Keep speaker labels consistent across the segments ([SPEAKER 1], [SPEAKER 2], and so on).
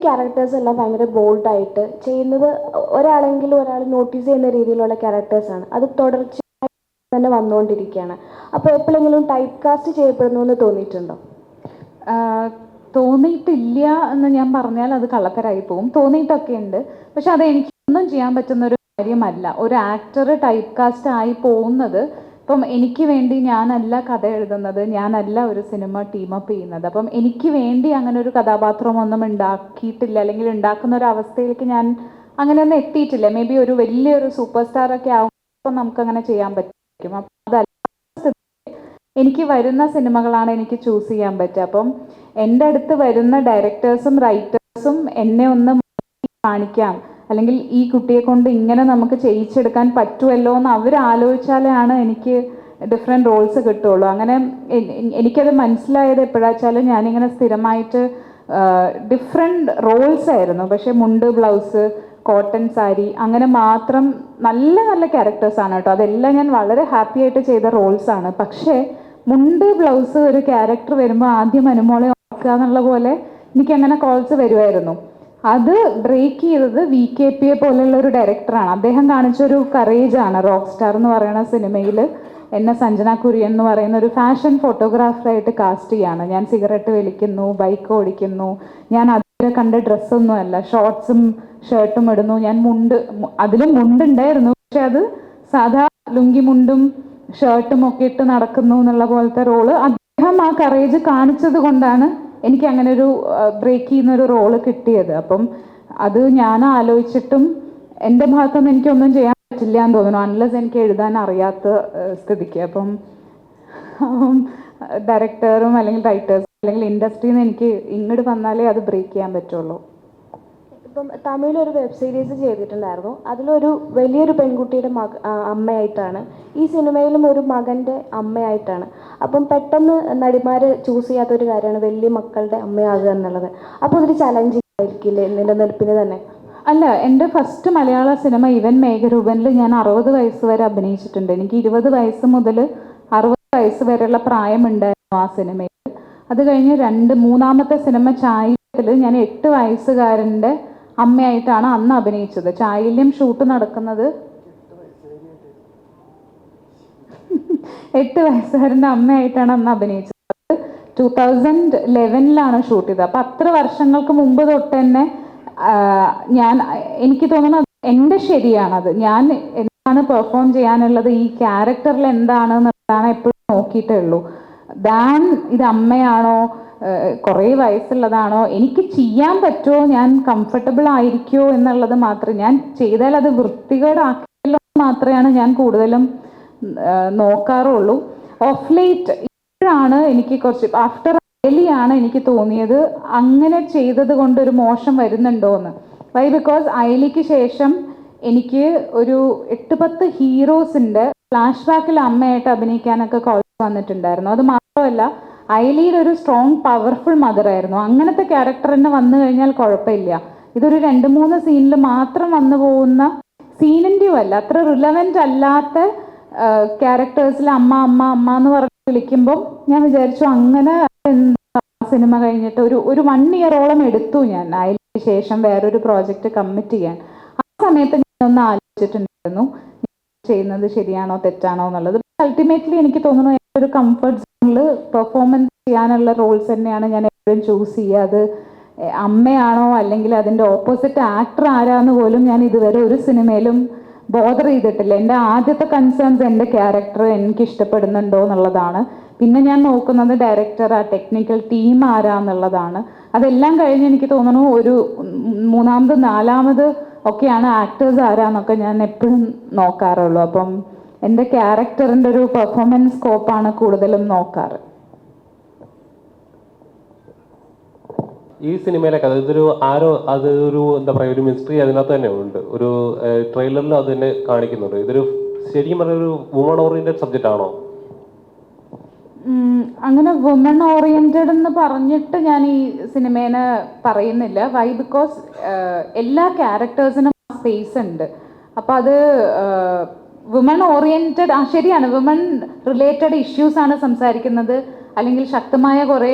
[SPEAKER 1] Characters എല്ലാം ഭയങ്കര ബോൾഡായിട്ട് ചെയ്യുന്നത് ഒരാളെങ്കിലും ഒരാൾ നോട്ടീസ് ചെയ്യുന്ന രീതിയിലുള്ള ക്യാരക്ടേഴ്സാണ്. അത് തുടർച്ചയായി തന്നെ വന്നുകൊണ്ടിരിക്കുകയാണ്. അപ്പോൾ എപ്പോഴെങ്കിലും ടൈപ്പ് കാസ്റ്റ് ചെയ്യപ്പെടുന്നു എന്ന് തോന്നിയിട്ടുണ്ടോ?
[SPEAKER 2] തോന്നിയിട്ടില്ല എന്ന് ഞാൻ പറഞ്ഞാൽ അത് കള്ളത്തരായി പോകും. തോന്നിയിട്ടൊക്കെ ഉണ്ട്. പക്ഷെ അത് എനിക്കൊന്നും ചെയ്യാൻ പറ്റുന്ന ഒരു കാര്യമല്ല. ഒരു ആക്ടർ ടൈപ്പ് കാസ്റ്റ് ആയി പോകുന്നത് ഇപ്പം എനിക്ക് വേണ്ടി ഞാനല്ല കഥ എഴുതുന്നത്, ഞാനല്ല ഒരു സിനിമ ടീമപ്പ് ചെയ്യുന്നത്. അപ്പം എനിക്ക് വേണ്ടി അങ്ങനെ ഒരു കഥാപാത്രമൊന്നും ഉണ്ടാക്കിയിട്ടില്ല, അല്ലെങ്കിൽ ഉണ്ടാക്കുന്ന ഒരു അവസ്ഥയിലേക്ക് ഞാൻ അങ്ങനെയൊന്നും എത്തിയിട്ടില്ല. മേ ബി ഒരു വലിയൊരു സൂപ്പർ സ്റ്റാർ ഒക്കെ ആകുമ്പോൾ നമുക്കങ്ങനെ ചെയ്യാൻ പറ്റും. അപ്പം അതല്ല, എനിക്ക് വരുന്ന സിനിമകളാണ് എനിക്ക് ചൂസ് ചെയ്യാൻ പറ്റുക. അപ്പം എൻ്റെ അടുത്ത് വരുന്ന ഡയറക്ടേഴ്സും റൈറ്റേഴ്സും എന്നെ ഒന്ന് കാണിക്കാം, അല്ലെങ്കിൽ ഈ കുട്ടിയെ കൊണ്ട് ഇങ്ങനെ നമുക്ക് ചെയ്യിച്ചെടുക്കാൻ പറ്റുമല്ലോ എന്ന് അവർ ആലോചിച്ചാലാണ് എനിക്ക് ഡിഫറെൻറ്റ് റോൾസ് കിട്ടുള്ളൂ. അങ്ങനെ എനിക്കത് മനസ്സിലായത് എപ്പോഴാണെന്ന് വെച്ചാൽ, ഞാനിങ്ങനെ സ്ഥിരമായിട്ട് ഡിഫറെൻറ്റ് റോൾസ് ആയിരുന്നു. പക്ഷേ മുണ്ട്, ബ്ലൗസ്, കോട്ടൺ സാരി, അങ്ങനെ മാത്രം നല്ല നല്ല ക്യാരക്ടേഴ്സാണ് കേട്ടോ. അതെല്ലാം ഞാൻ വളരെ ഹാപ്പി ആയിട്ട് ചെയ്ത റോൾസാണ്. പക്ഷേ മുണ്ട്, ബ്ലൗസ് ഒരു ക്യാരക്ടർ വരുമ്പോൾ ആദ്യം അനുമോളെ ഓർക്കുക എന്നുള്ള പോലെ എനിക്കങ്ങനെ കോൾസ് വരുമായിരുന്നു. അത് ബ്രേക്ക് ചെയ്തത് VKP പോലെയുള്ള ഒരു ഡയറക്ടറാണ്. അദ്ദേഹം കാണിച്ചൊരു കറേജാണ് റോക്ക് സ്റ്റാർ എന്ന് പറയുന്ന സിനിമയിൽ എന്നെ സഞ്ജന കുര്യൻ എന്ന് പറയുന്ന ഒരു ഫാഷൻ ഫോട്ടോഗ്രാഫറായിട്ട് കാസ്റ്റ് ചെയ്യാണ്. ഞാൻ സിഗരറ്റ് വലിക്കുന്നു, ബൈക്ക് ഓടിക്കുന്നു, ഞാൻ അതുവരെ കണ്ട ഡ്രസ്സൊന്നുമല്ല, ഷോർട്ട്സും ഷർട്ടും ഇടുന്നു, ഞാൻ അതിലും മുണ്ടുണ്ടായിരുന്നു, പക്ഷെ അത് സാധാ ലുങ്കി മുണ്ടും ഷർട്ടും ഒക്കെ ഇട്ട് നടക്കുന്നു എന്നുള്ള പോലത്തെ റോള് അദ്ദേഹം ആ കറേജ് കാണിച്ചത് കൊണ്ടാണ് എനിക്ക് അങ്ങനെ ഒരു ബ്രേക്ക് ചെയ്യുന്ന ഒരു റോള് കിട്ടിയത്. അപ്പം അത് ഞാൻ ആലോചിച്ചിട്ടും എൻ്റെ ഭാഗത്തുനിന്ന് എനിക്കൊന്നും ചെയ്യാൻ പറ്റില്ല എന്ന് തോന്നുന്നു, അൺലെസ് എനിക്ക് എഴുതാൻ അറിയാത്ത സ്ഥിതിക്ക്. അപ്പം ഡയറക്ടറും അല്ലെങ്കിൽ റൈറ്റേഴ്സും അല്ലെങ്കിൽ ഇൻഡസ്ട്രിയിൽ നിന്ന് എനിക്ക് ഇങ്ങോട്ട് വന്നാലേ അത് ബ്രേക്ക് ചെയ്യാൻ പറ്റുള്ളൂ.
[SPEAKER 1] ഇപ്പം തമിഴിലൊരു വെബ് സീരീസ് ചെയ്തിട്ടുണ്ടായിരുന്നു. അതിലൊരു വലിയൊരു പെൺകുട്ടിയുടെ അമ്മയായിട്ടാണ്, ഈ സിനിമയിലും ഒരു മകൻ്റെ അമ്മയായിട്ടാണ്. അപ്പം പെട്ടെന്ന് നടിമാർ ചൂസ് ചെയ്യാത്തൊരു കാര്യമാണ് വലിയ മക്കളുടെ അമ്മയാകുക എന്നുള്ളത്. അപ്പോൾ അതൊരു ചലഞ്ചിങ് ആയിരിക്കില്ലേ നിലനിൽപ്പിന് തന്നെ?
[SPEAKER 2] അല്ല, എൻ്റെ ഫസ്റ്റ് മലയാള സിനിമ ഇവൻ മേഘരൂപനിൽ ഞാൻ 60 വയസ്സ് വരെ അഭിനയിച്ചിട്ടുണ്ട്. എനിക്ക് 20 വയസ്സ് മുതൽ 60 വയസ്സ് വരെയുള്ള പ്രായമുണ്ടായിരുന്നു ആ സിനിമയിൽ. അത് കഴിഞ്ഞ് മൂന്നാമത്തെ സിനിമ ചായത്തിൽ ഞാൻ 8 വയസ്സുകാരൻ്റെ അമ്മയായിട്ടാണ് അന്ന് അഭിനയിച്ചത്. ചായല്യം ഷൂട്ട് നടക്കുന്നത് 8 വയസ്സുകാരൻ്റെ അമ്മയായിട്ടാണ് അന്ന് അഭിനയിച്ചത്. 2011 ഷൂട്ട് ചെയ്തത്. അപ്പം അത്ര വർഷങ്ങൾക്ക് മുമ്പ് തൊട്ട് തന്നെ എനിക്ക് തോന്നുന്നത് എൻ്റെ ശരിയാണത്. ഞാൻ എന്താണ് പെർഫോം ചെയ്യാനുള്ളത്, ഈ ക്യാരക്ടറിൽ എന്താണെന്നുള്ളതാണ് എപ്പോഴും നോക്കിയിട്ടേ ഉള്ളൂ. ഇത് അമ്മയാണോ, കുറേ വയസ്സുള്ളതാണോ, എനിക്ക് ചെയ്യാൻ പറ്റുമോ, ഞാൻ കംഫർട്ടബിൾ ആയിരിക്കുമോ എന്നുള്ളത് മാത്രം. ഞാൻ ചെയ്താൽ അത് വൃത്തികേടാക്കിയല്ലോ മാത്രമാണ് ഞാൻ കൂടുതലും നോക്കാറുള്ളൂ. ഓഫ് ലേറ്റ് ഇപ്പോഴാണ് എനിക്ക് കുറച്ച് ആഫ്റ്റർ അയലിയാണ് എനിക്ക് തോന്നിയത് അങ്ങനെ ചെയ്തത് കൊണ്ട് ഒരു മോശം വരുന്നുണ്ടോ എന്ന്. വൈ? ബിക്കോസ് അയലിക്ക് ശേഷം എനിക്ക് ഒരു 8-10 ഹീറോസിൻ്റെ ഫ്ലാഷ് ബാക്കിൽ അമ്മയായിട്ട് അഭിനയിക്കാനൊക്കെ കോൾ വന്നിട്ടുണ്ടായിരുന്നു. അത് മാത്രമല്ല, അയലിയിൽ ഒരു സ്ട്രോങ് പവർഫുൾ മദറായിരുന്നു. അങ്ങനത്തെ ക്യാരക്ടർ തന്നെ വന്നു കഴിഞ്ഞാൽ കുഴപ്പമില്ല. ഇതൊരു 2-3 സീനിൽ മാത്രം വന്നു പോകുന്ന, സീനിൻ്റെയും അല്ല, അത്ര റിലവൻ്റ് അല്ലാത്ത ക്യാരക്ടേഴ്സിൽ അമ്മ അമ്മ അമ്മ എന്ന് പറഞ്ഞ് വിളിക്കുമ്പം ഞാൻ വിചാരിച്ചു അങ്ങനെ സിനിമ കഴിഞ്ഞിട്ട് ഒരു 1 ഇയറോളം എടുത്തു ഞാൻ അതിന് ശേഷം വേറൊരു പ്രോജക്റ്റ് കമ്മിറ്റ് ചെയ്യാൻ. ആ സമയത്ത് ഞാനൊന്ന് ആലോചിച്ചിട്ടുണ്ടായിരുന്നു ചെയ്യുന്നത് ശരിയാണോ തെറ്റാണോ എന്നുള്ളത്. അൾട്ടിമേറ്റ്ലി എനിക്ക് തോന്നുന്നു ഒരു കംഫർട്ട് സോണിൽ പെർഫോമൻസ് ചെയ്യാനുള്ള റോൾസ് തന്നെയാണ് ഞാൻ എപ്പോഴും ചൂസ് ചെയ്യുക. അത് അമ്മയാണോ അല്ലെങ്കിൽ അതിൻ്റെ ഓപ്പോസിറ്റ് ആക്ടർ ആരാന്ന് പോലും ഞാൻ ഇതുവരെ ഒരു സിനിമയിലും ബോദർ ചെയ്തിട്ടില്ല. എൻ്റെ ആദ്യത്തെ കൺസേൺസ് എൻ്റെ ക്യാരക്ടർ എനിക്ക് ഇഷ്ടപ്പെടുന്നുണ്ടോ എന്നുള്ളതാണ്. പിന്നെ ഞാൻ നോക്കുന്നത് ഡയറക്ടർ, ആ ടെക്നിക്കൽ ടീം ആരാന്നുള്ളതാണ്. അതെല്ലാം കഴിഞ്ഞ് എനിക്ക് തോന്നുന്നു ഒരു 3-ാമത് 4-ാമത് ഒക്കെയാണ് ആക്ടേഴ്സ് ആരാന്നൊക്കെ ഞാൻ എപ്പോഴും നോക്കാറുള്ളൂ. അപ്പം എൻ്റെ ക്യാരക്ടറിൻ്റെ ഒരു പെർഫോമൻസ് സ്കോപ്പാണ് കൂടുതലും നോക്കാറ്.
[SPEAKER 3] ഈ സിനിമയിലൊക്കെ അതൊരു എന്താ പറയുക, ഒരു മിസ്റ്ററി അതിനകത്ത് തന്നെ ഉണ്ട്. ഒരു ട്രെയിലറിൽ അത് തന്നെ കാണിക്കുന്നുണ്ട്. ഇതൊരു ശരിക്കും പറഞ്ഞൊരു വുമൺ ഓറിയന്റഡ് സബ്ജക്റ്റ് ആണോ?
[SPEAKER 2] അങ്ങനെ വുമൺ ഓറിയന്റഡ് എന്ന് പറഞ്ഞിട്ട് ഞാൻ ഈ സിനിമേനെ പറയുന്നില്ല. വൈ? ബിക്കോസ് എല്ലാ ക്യാരക്ടേഴ്സിനും സ്പേസ് ഉണ്ട്. അപ്പം അത് വുമൺ ഓറിയന്റഡ്, ശരിയാണ്, വുമൺ റിലേറ്റഡ് ഇഷ്യൂസ് ആണ് സംസാരിക്കുന്നത്, അല്ലെങ്കിൽ ശക്തമായ കുറേ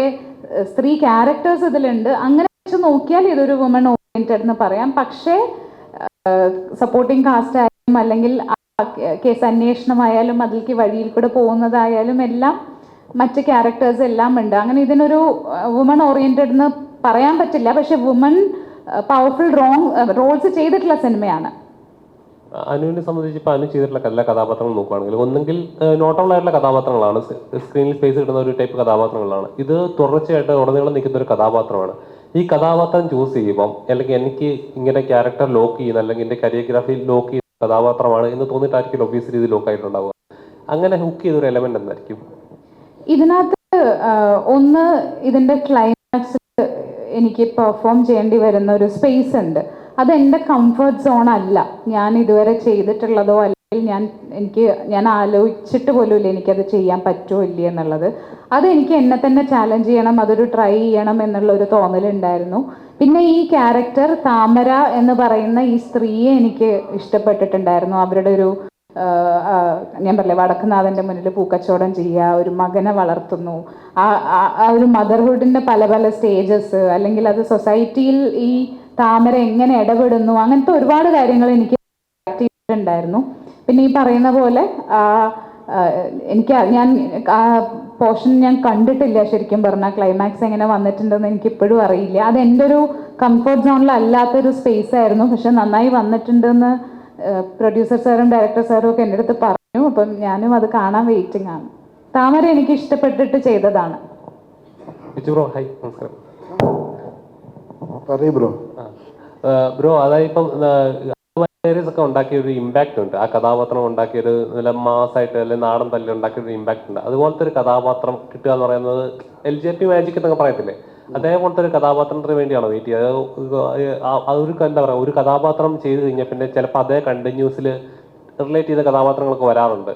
[SPEAKER 2] സ്ത്രീ ക്യാരക്ടേഴ്സ് ഇതിലുണ്ട്. അങ്ങനെ വെച്ച് വെച്ച് നോക്കിയാൽ ഇതൊരു വുമൺ ഓറിയൻറ്റഡ് എന്ന് പറയാം. പക്ഷേ സപ്പോർട്ടിങ് കാസ്റ്റ് ആയാലും അല്ലെങ്കിൽ കേസ് അന്വേഷണമായാലും അതിലേക്ക് വഴിയിൽ കൂടെ പോകുന്നതായാലും എല്ലാം മറ്റ് ക്യാരക്ടേഴ്സ് എല്ലാം ഉണ്ട്. അങ്ങനെ ഇതിനൊരു വുമൺ ഓറിയൻറ്റഡ് എന്ന് പറയാൻ പറ്റില്ല. പക്ഷെ വുമൺ പവർഫുൾ റോൾസ് ചെയ്തിട്ടുള്ള സിനിമയാണ്.
[SPEAKER 3] അനുവിനെ സംബന്ധിച്ച് ഇപ്പോൾ അനു ചെയ്തിട്ടുള്ള എല്ലാ കഥാപാത്രങ്ങൾ നോക്കുകയാണെങ്കിൽ ഒന്നെങ്കിൽ നോട്ടബിൾ ആയിട്ടുള്ള കഥാപാത്രങ്ങളാണ്, സ്ക്രീനിൽ സ്പേസ് കിട്ടുന്ന ഒരു ടൈപ്പ് കഥാപാത്രങ്ങളാണ്. ഇത് തുടർച്ചയായിട്ട് ഉടനീളം നിൽക്കുന്ന ഒരു കഥാപാത്രമാണ്. ഈ കഥാപാത്രം ചൂസ് ചെയ്യുമ്പം അല്ലെങ്കിൽ എനിക്ക് ഇങ്ങനെ ക്യാരക്ടർ ലോക്ക് ചെയ്യുന്ന അല്ലെങ്കിൽ എൻ്റെ കരിയോഗ്രാഫി ലോക്ക് ചെയ്യുന്ന കഥാപാത്രമാണ് എന്ന് തോന്നിയിട്ടായിരിക്കും ഒബ്വിയസ്ലി ഇത് ലോക്ക് ആയിട്ടുണ്ടാവുക. അങ്ങനെ ഹുക്ക് ചെയ്തൊരു എലമെന്റ് എന്തായിരിക്കും
[SPEAKER 2] ഇതിനകത്ത്? ഒന്ന്, ഇതിൻ്റെ ക്ലൈമാക്സ് എനിക്ക് പെർഫോം ചെയ്യേണ്ടി വരുന്ന ഒരു സ്പേസ് ഉണ്ട്. അത് എൻ്റെ കംഫർട്ട് സോൺ അല്ല. ഞാൻ ഇതുവരെ ചെയ്തിട്ടുള്ളതോ അല്ലെങ്കിൽ ഞാൻ ആലോചിച്ചിട്ട് പോലുമില്ല എനിക്കത് ചെയ്യാൻ പറ്റുമോ ഇല്ല എന്നുള്ളത്. അതെനിക്ക് എന്നെ തന്നെ ചാലഞ്ച് ചെയ്യണം, അതൊരു ട്രൈ ചെയ്യണം എന്നുള്ളൊരു തോന്നലുണ്ടായിരുന്നു. പിന്നെ ഈ ക്യാരക്ടർ താമര എന്ന് പറയുന്ന ഈ സ്ത്രീയെ എനിക്ക് ഇഷ്ടപ്പെട്ടിട്ടുണ്ടായിരുന്നു. അവരുടെ ഒരു ഞാൻ പറഞ്ഞില്ലേ, വടക്കുനാഥൻ്റെ മുന്നിൽ പൂക്കച്ചവടം ചെയ്യുക, ഒരു മകനെ വളർത്തുന്നു, ആ ഒരു മദർഹുഡിൻ്റെ പല പല സ്റ്റേജസ്, അല്ലെങ്കിൽ അത് സൊസൈറ്റിയിൽ ഈ താമര എങ്ങനെ ഇടപെടുന്നു, അങ്ങനത്തെ ഒരുപാട് കാര്യങ്ങൾ എനിക്ക് ഉണ്ടായിരുന്നു. പിന്നെ ഈ പറയുന്ന പോലെ ഞാൻ ആ പോർഷൻ ഞാൻ കണ്ടിട്ടില്ല ശരിക്കും പറഞ്ഞാൽ. ക്ലൈമാക്സ് എങ്ങനെ വന്നിട്ടുണ്ടെന്ന് എനിക്ക് ഇപ്പോഴും അറിയില്ല. അത് എൻ്റെ ഒരു കംഫർട്ട് സോണിലല്ലാത്തൊരു സ്പേസ് ആയിരുന്നു. പക്ഷെ നന്നായി വന്നിട്ടുണ്ടെന്ന് പ്രൊഡ്യൂസർ സാറും ഡയറക്ടർ സാറും ഒക്കെ എൻ്റെ അടുത്ത് പറഞ്ഞു. അപ്പം ഞാനും അത് കാണാൻ വെയിറ്റിംഗ് ആണ്. താമര എനിക്ക് ഇഷ്ടപ്പെട്ടിട്ട് ചെയ്തതാണ്.
[SPEAKER 3] ബ്രോ, അതായത് ഇപ്പം ഒക്കെ ഉണ്ടാക്കിയ ഒരു ഇമ്പാക്റ്റ് ഉണ്ട്. ആ കഥാപാത്രം ഉണ്ടാക്കിയ ഒരു നല്ല മാസായിട്ട് അല്ലെങ്കിൽ നാടൻ തല്ലി ഉണ്ടാക്കിയ ഒരു ഇമ്പാക്റ്റ് ഉണ്ട്. അതുപോലത്തെ ഒരു കഥാപാത്രം കിട്ടുക എന്ന് പറയുന്നത് LJP മാജിക് എന്നൊക്കെ പറയത്തില്ലേ, അതേപോലത്തെ ഒരു കഥാപാത്രത്തിന് വേണ്ടിയാണോ വെയിറ്റ് ചെയ്യുക? അതൊരു എന്താ പറയുക, ഒരു കഥാപാത്രം ചെയ്ത് കഴിഞ്ഞാൽ പിന്നെ ചിലപ്പോൾ അതേ കണ്ടിന്യൂസിൽ റിലേറ്റ് ചെയ്ത കഥാപാത്രങ്ങളൊക്കെ വരാറുണ്ട്.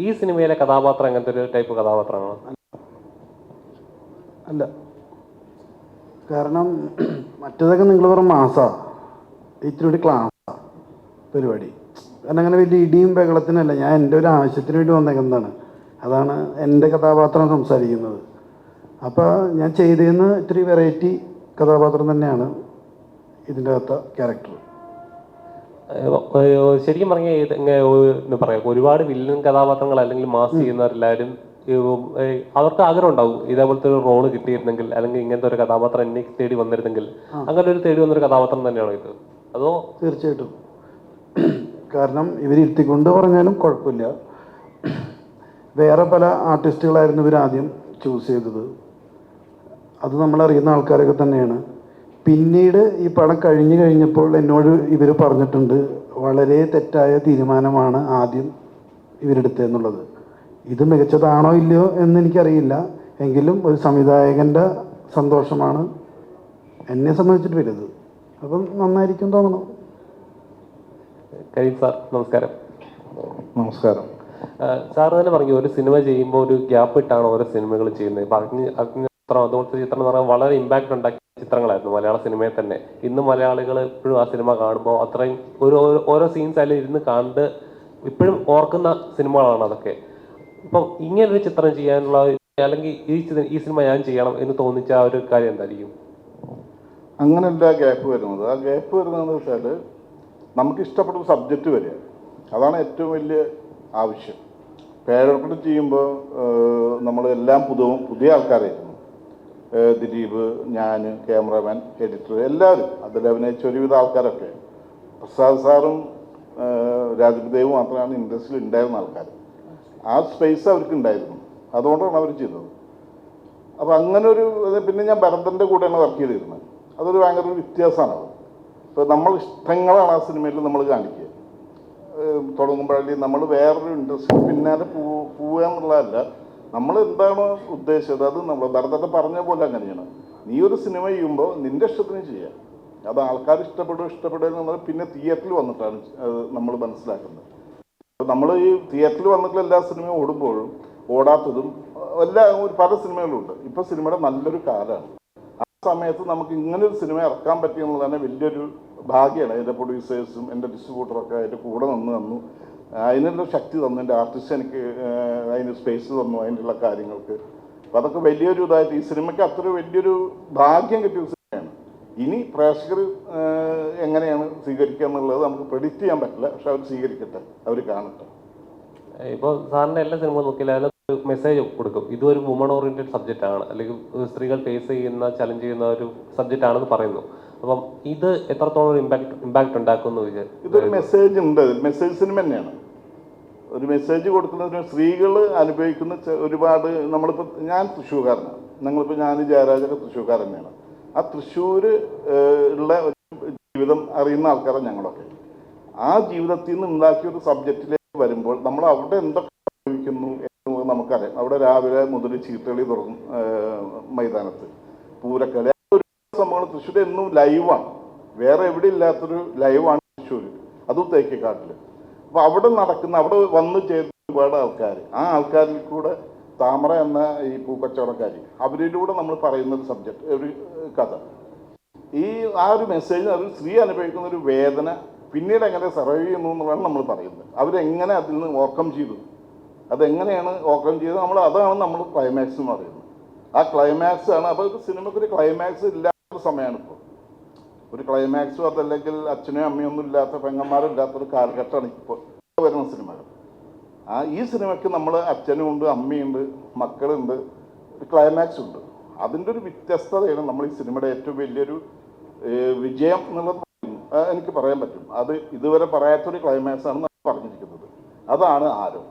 [SPEAKER 3] ഈ സിനിമയിലെ കഥാപാത്രം എങ്ങനത്തെ ഒരു ടൈപ്പ് കഥാപാത്രമാണ്?
[SPEAKER 4] അല്ല, കാരണം മറ്റേതൊക്കെ നിങ്ങൾ പറഞ്ഞ മാസാ, ഇത്തിരി ക്ലാസ്സാ പരിപാടി. കാരണം അങ്ങനെ വലിയ ഇടിയും ബഹളത്തിനല്ല, ഞാൻ എൻ്റെ ഒരു ആവശ്യത്തിന് വേണ്ടി വന്നേക്കുന്നതാണ്. അതാണ് എൻ്റെ കഥാപാത്രം സംസാരിക്കുന്നത്. അപ്പോൾ ഞാൻ ചെയ്തതെന്ന് ഇത്തിരി വെറൈറ്റി കഥാപാത്രം തന്നെയാണ് ഇതിൻ്റെ അകത്ത ക്യാരക്ടർ.
[SPEAKER 3] ശരിക്കും പറഞ്ഞാൽ എന്താ പറയുക, ഒരുപാട് വില്ലൻ കഥാപാത്രങ്ങൾ അല്ലെങ്കിൽ മാസ് ചെയ്യുന്നവരെല്ലാവരും അവർക്ക് ആഗ്രഹം ഉണ്ടാവും ഇതേപോലത്തെ ഒരു റോള് കിട്ടിയിരുന്നെങ്കിൽ, അല്ലെങ്കിൽ ഇങ്ങനത്തെ ഒരു കഥാപാത്രം എന്നെ തേടി വന്നിരുന്നെങ്കിൽ. അങ്ങനെ ഒരു തേടി വന്നൊരു കഥാപാത്രം തന്നെയാണോ ഇത്? അതോ?
[SPEAKER 4] തീർച്ചയായിട്ടും. കാരണം ഇവരിരുത്തിക്കൊണ്ട് പറഞ്ഞാലും കുഴപ്പമില്ല. വേറെ പല ആർട്ടിസ്റ്റുകളായിരുന്നു ഇവരാദ്യം ചൂസ് ചെയ്തത്. അത് നമ്മളറിയുന്ന ആൾക്കാരൊക്കെ തന്നെയാണ്. പിന്നീട് ഈ പടം കഴിഞ്ഞപ്പോൾ എന്നോട് ഇവർ പറഞ്ഞിട്ടുണ്ട്, വളരെ തെറ്റായ തീരുമാനമാണ് ആദ്യം ഇവരെടുത്തതെന്നുള്ളത്. ഇത് മികച്ചതാണോ ഇല്ലയോ എന്ന് എനിക്കറിയില്ല. എങ്കിലും ഒരു സംവിധായകൻ്റെ സന്തോഷമാണ് എന്നെ സംബന്ധിച്ചിട്ട് വലുത്. അപ്പം നന്നായിരിക്കും തോന്നണം.
[SPEAKER 3] കരീം സാർ നമസ്കാരം.
[SPEAKER 4] നമസ്കാരം.
[SPEAKER 3] സാർ തന്നെ പറഞ്ഞു, ഒരു സിനിമ ചെയ്യുമ്പോൾ ഒരു ഗ്യാപ്പ് ഇട്ടാണ് ഓരോ സിനിമകൾ ചെയ്യുന്നത്. ഇപ്പം അഗ്നിചിത്രം അതുപോലത്തെ ചിത്രം എന്ന് പറഞ്ഞാൽ വളരെ ഇമ്പാക്റ്റ് ഉണ്ടാക്കിയ ചിത്രങ്ങളായിരുന്നു മലയാള സിനിമയിൽ തന്നെ. ഇന്ന് മലയാളികൾ ഇപ്പോഴും ആ സിനിമ കാണുമ്പോൾ അത്രയും ഓരോ സീൻസ് ആയാലും ഇരുന്ന് കണ്ട് ഇപ്പോഴും ഓർക്കുന്ന സിനിമകളാണ് അതൊക്കെ. ഇപ്പം ഇങ്ങനൊരു ചിത്രം ചെയ്യാനുള്ള അല്ലെങ്കിൽ ഈ സിനിമ ഞാൻ ചെയ്യണം എന്ന് തോന്നിച്ച ആ ഒരു കാര്യം എന്തായിരിക്കും?
[SPEAKER 5] അങ്ങനെയല്ല ഗ്യാപ്പ് വരുന്നത്. ആ ഗ്യാപ്പ് വരുന്നതെന്ന് വെച്ചാൽ നമുക്ക് ഇഷ്ടപ്പെട്ട ഒരു സബ്ജക്റ്റ് വരിക, അതാണ് ഏറ്റവും വലിയ ആവശ്യം. പേരപ്പടം ചെയ്യുമ്പോൾ നമ്മൾ എല്ലാം പുതിയ ആൾക്കാരായിരുന്നു. ദിലീപ്, ഞാൻ, ക്യാമറമാൻ, എഡിറ്റർ, എല്ലാവരും അതിൽ അഭിനയിച്ച ഒരുവിധ ആൾക്കാരൊക്കെ. പ്രസാദ് സാറും രാജദേവ് മാത്രമാണ് ഇൻഡസ്ട്രിയിൽ ഉണ്ടായിരുന്ന ആൾക്കാർ. ആ സ്പേസ് അവർക്ക് ഉണ്ടായിരുന്നു, അതുകൊണ്ടാണ് അവർ ചെയ്തത്. അപ്പോൾ അങ്ങനെ ഒരു പിന്നെ ഞാൻ ഭരതൻ്റെ കൂടെയാണ് വർക്ക് ചെയ്തിരുന്നത്. അതൊരു ഭയങ്കര ഒരു വ്യത്യാസമാണ്. അത് ഇപ്പോൾ നമ്മൾ ഇഷ്ടങ്ങളാണ് ആ സിനിമയിൽ നമ്മൾ കാണിക്കുക. തുടങ്ങുമ്പോഴേ നമ്മൾ വേറൊരു ഇൻട്രസ്റ്റ് പിന്നാലെ പോവുക എന്നുള്ളതല്ല, നമ്മൾ എന്താണോ ഉദ്ദേശിച്ചത് അത് നമ്മൾ ഭരതത്തെ പറഞ്ഞ പോലെ അങ്ങനെയാണ്. നീ ഒരു സിനിമ ചെയ്യുമ്പോൾ നിൻ്റെ ഇഷ്ടത്തിന് ചെയ്യുക. അത് ആൾക്കാർ ഇഷ്ടപ്പെടുക എന്നുള്ളത് പിന്നെ തിയേറ്ററിൽ വന്നിട്ടാണ് നമ്മൾ മനസ്സിലാക്കുന്നത്. നമ്മൾ ഈ തിയേറ്ററിൽ വന്നിട്ടുള്ള എല്ലാ സിനിമയും ഓടുമ്പോഴും ഓടാത്തതും പല സിനിമകളുണ്ട്. ഇപ്പോൾ സിനിമയുടെ നല്ലൊരു കാലമാണ്. ആ സമയത്ത് നമുക്ക് ഇങ്ങനൊരു സിനിമ ഇറക്കാൻ പറ്റിയെന്നുള്ളത് തന്നെ വലിയൊരു ഭാഗ്യമാണ്. എൻ്റെ പ്രൊഡ്യൂസേഴ്സും എൻ്റെ ഡിസ്ട്രിബ്യൂട്ടറൊക്കെ അതിൻ്റെ കൂടെ തന്നു. അതിനുള്ള ശക്തി തന്നു. എൻ്റെ ആർട്ടിസ്റ്റ് എനിക്ക് അതിന് സ്പേസ് തന്നു അതിനുള്ള കാര്യങ്ങൾക്ക്. അപ്പോൾ അതൊക്കെ വലിയൊരു ഇതായിട്ട് ഈ സിനിമയ്ക്ക് അത്ര വലിയൊരു ഭാഗ്യം കിട്ടിയ സിനിമയാണ്. ഇനി പ്രേക്ഷകർ എങ്ങനെയാണ് സ്വീകരിക്കുക എന്നുള്ളത് നമുക്ക് പ്രെഡിക്റ്റ് ചെയ്യാൻ പറ്റില്ല. പക്ഷെ അവർ സ്വീകരിക്കട്ടെ, അവർ കാണട്ടെ.
[SPEAKER 3] ഇപ്പോൾ സാറിൻ്റെ എല്ലാ സിനിമ നോക്കിയാൽ അതിനകത്ത് മെസ്സേജ് കൊടുക്കും, ഇതൊരു വുമൺ ഓറിയൻറ്റഡ് സബ്ജക്റ്റ് ആണ്, അല്ലെങ്കിൽ സ്ത്രീകൾ ഫേസ് ചെയ്യുന്ന ചലഞ്ച് ചെയ്യുന്ന ഒരു സബ്ജക്റ്റ് ആണെന്ന് പറയുന്നു. അപ്പം ഇത് എത്രത്തോളം ഇമ്പാക്ട് ഉണ്ടാക്കുമെന്ന് വിചാരിച്ചു?
[SPEAKER 5] ഇതൊരു മെസ്സേജ് ഉണ്ട്, മെസ്സേജ് സിനിമ തന്നെയാണ്. ഒരു മെസ്സേജ് കൊടുക്കുന്നതിന് സ്ത്രീകൾ അനുഭവിക്കുന്ന ഒരുപാട്, നമ്മളിപ്പോൾ ഞാൻ തൃശ്ശൂർക്കാരനാണ്, ഞങ്ങളിപ്പോൾ ഞാൻ ജയരാജൊക്കെ തൃശ്ശൂർക്കാരൻ തന്നെയാണ്. ആ തൃശ്ശൂർ ഉള്ള ഒരു ജീവിതം അറിയുന്ന ആൾക്കാരാണ് ഞങ്ങളൊക്കെ. ആ ജീവിതത്തിൽ നിന്ന് ഉണ്ടാക്കിയൊരു സബ്ജക്റ്റിലേക്ക് വരുമ്പോൾ നമ്മൾ അവിടെ എന്തൊക്കെ അനുഭവിക്കുന്നു എന്നുള്ളത് നമുക്കറിയാം. അവിടെ രാവിലെ മുതൽ ചീട്ടുകളി തുറക്കും, മൈതാനത്ത് പൂരക്കളി, സംഭവങ്ങൾ തൃശ്ശൂർ എന്നും ലൈവാണ്. വേറെ എവിടെ ഇല്ലാത്തൊരു ലൈവാണ് തൃശ്ശൂർ, അതും തേക്കിക്കാട്ടിൽ. അപ്പോൾ അവിടെ നടക്കുന്ന, അവിടെ വന്ന് ചേരുന്ന ഒരുപാട് ആൾക്കാർ, ആ ആൾക്കാരിൽ കൂടെ താമര എന്ന ഈ പൂക്കച്ചവടക്കാരി, അവരിലൂടെ നമ്മൾ പറയുന്ന ഒരു സബ്ജക്റ്റ്, ഒരു കഥ, ആ ഒരു മെസ്സേജ്, അത് സ്ത്രീ അനുഭവിക്കുന്ന ഒരു വേദന പിന്നീട് എങ്ങനെ സർവൈവ് ചെയ്യുന്നു എന്നുള്ളതാണ് നമ്മൾ പറയുന്നത്. അവരെങ്ങനെ അതിൽ നിന്ന് ഓവർകം ചെയ്തു, അതെങ്ങനെയാണ് ഓവർകം ചെയ്തത്, അതാണ് നമ്മൾ ക്ലൈമാക്സ് എന്ന് പറയുന്നത്. ആ ക്ലൈമാക്സ് ആണ്. അപ്പോൾ ഒരു സിനിമയ്ക്ക് ഒരു ക്ലൈമാക്സ് ഇല്ലാത്ത സമയമാണ് ഇപ്പോൾ. ഒരു ക്ലൈമാക്സും അതല്ലെങ്കിൽ അച്ഛനും അമ്മയും ഒന്നും ഇല്ലാത്ത, പെങ്ങന്മാരും ഇല്ലാത്തൊരു കാലഘട്ടമാണ് ഇപ്പോൾ വരുന്ന സിനിമകൾ. ഈ സിനിമയ്ക്ക് നമ്മൾ അച്ഛനും ഉണ്ട്, അമ്മയുണ്ട്, മക്കളുണ്ട്, ഒരു ക്ലൈമാക്സ് ഉണ്ട്. അതിൻ്റെ ഒരു വ്യത്യസ്തതയാണ് നമ്മൾ ഈ സിനിമയുടെ ഏറ്റവും വലിയൊരു വിജയം എന്നുള്ളത് എനിക്ക് പറയാൻ പറ്റും. അത് ഇതുവരെ പറയാത്തൊരു ക്ലൈമാക്സ് ആണ് നമ്മൾ പറഞ്ഞിരിക്കുന്നത്. അതാണ് ആരോ.